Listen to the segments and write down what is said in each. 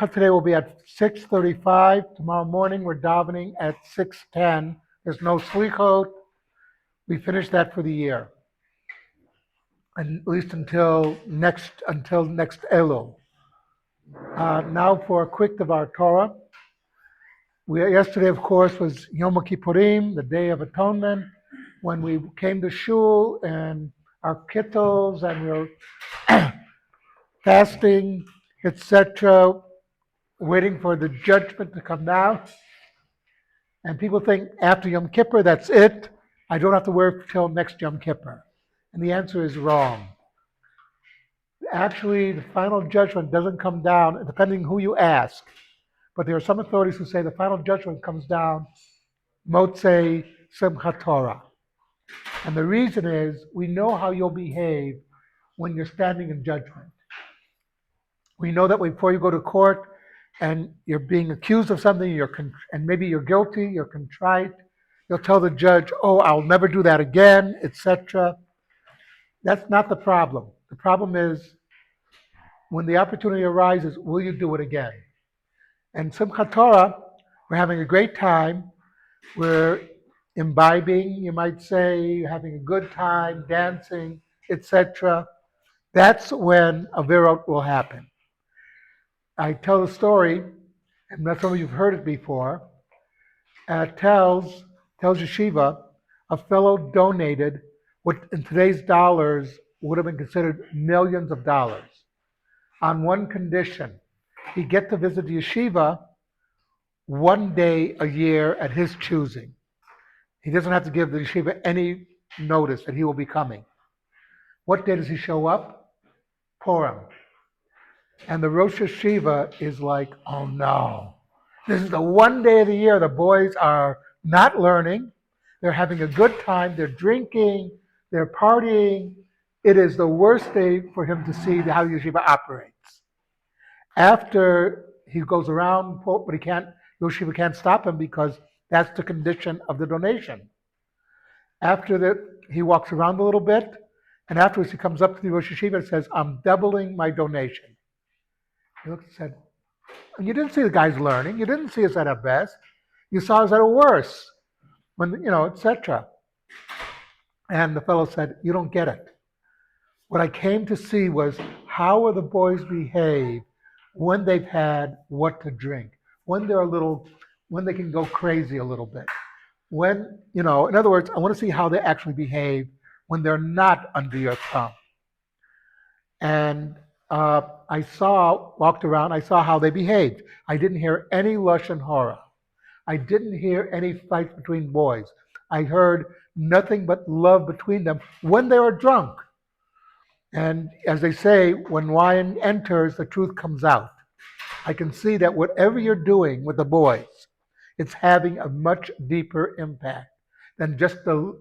Simcha today will be at 6:35. Tomorrow morning we're davening at 6:10. There's no slichot. We finish that for the year, and at least until next Elul. Now for a quick of our Torah. Yesterday, of course, was Yom Kippurim, the Day of Atonement, when we came to shul and our kittles and we were fasting, etc., waiting for the judgment to come down. And people think after Yom Kippur, that's it. I don't have to work till next Yom Kippur. And the answer is wrong. Actually, the final judgment doesn't come down, depending who you ask. But there are some authorities who say the final judgment comes down Motzei Simhat Torah. And the reason is we know how you'll behave when you're standing in judgment. We know that before you go to court and you're being accused of something, and maybe you're guilty, you're contrite, you'll tell the judge, "Oh, I'll never do that again," etc. That's not the problem. The problem is when the opportunity arises, will you do it again? And Simchat Torah, we're having a great time. We're imbibing, you might say, having a good time, dancing, etc. That's when Avirot will happen. I tell a story, and not some of you've heard it before. Tells Yeshiva, a fellow donated what in today's dollars would have been considered millions of dollars on one condition. He'd get to visit the yeshiva one day a year at his choosing. He doesn't have to give the yeshiva any notice that he will be coming. What day does he show up? Purim. And the Rosh Yeshiva is like, oh no. This is the one day of the year the boys are not learning. They're having a good time. They're drinking. They're partying. It is the worst day for him to see how yeshiva operates. After he goes around, but yeshiva can't stop him because that's the condition of the donation. After that, he walks around a little bit, and afterwards he comes up to the Rosh Yeshiva and says, "I'm doubling my donation." He looked and said, "You didn't see the guys learning. You didn't see us at our best. You saw us at our worst, etc." And the fellow said, "You don't get it. What I came to see was how will the boys behave when they've had what to drink, when they can go crazy a little bit. In other words, I want to see how they actually behave when they're not under your thumb." And I walked around, I saw how they behaved. I didn't hear any lashon hara. I didn't hear any fights between boys. I heard nothing but love between them when they were drunk. And as they say, when wine enters, the truth comes out. I can see that whatever you're doing with the boys, it's having a much deeper impact than just the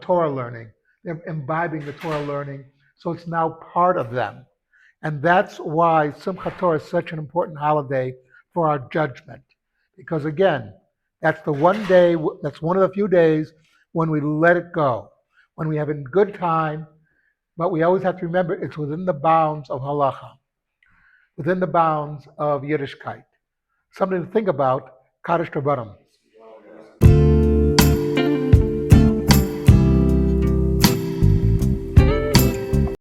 Torah learning. They're imbibing the Torah learning, so it's now part of them. And that's why Simchat Torah is such an important holiday for our judgment. Because again, that's the one day, that's one of the few days when we let it go, when we have a good time, but we always have to remember it's within the bounds of halacha, within the bounds of Yiddishkeit. Something to think about, Kaddish Rabbanim.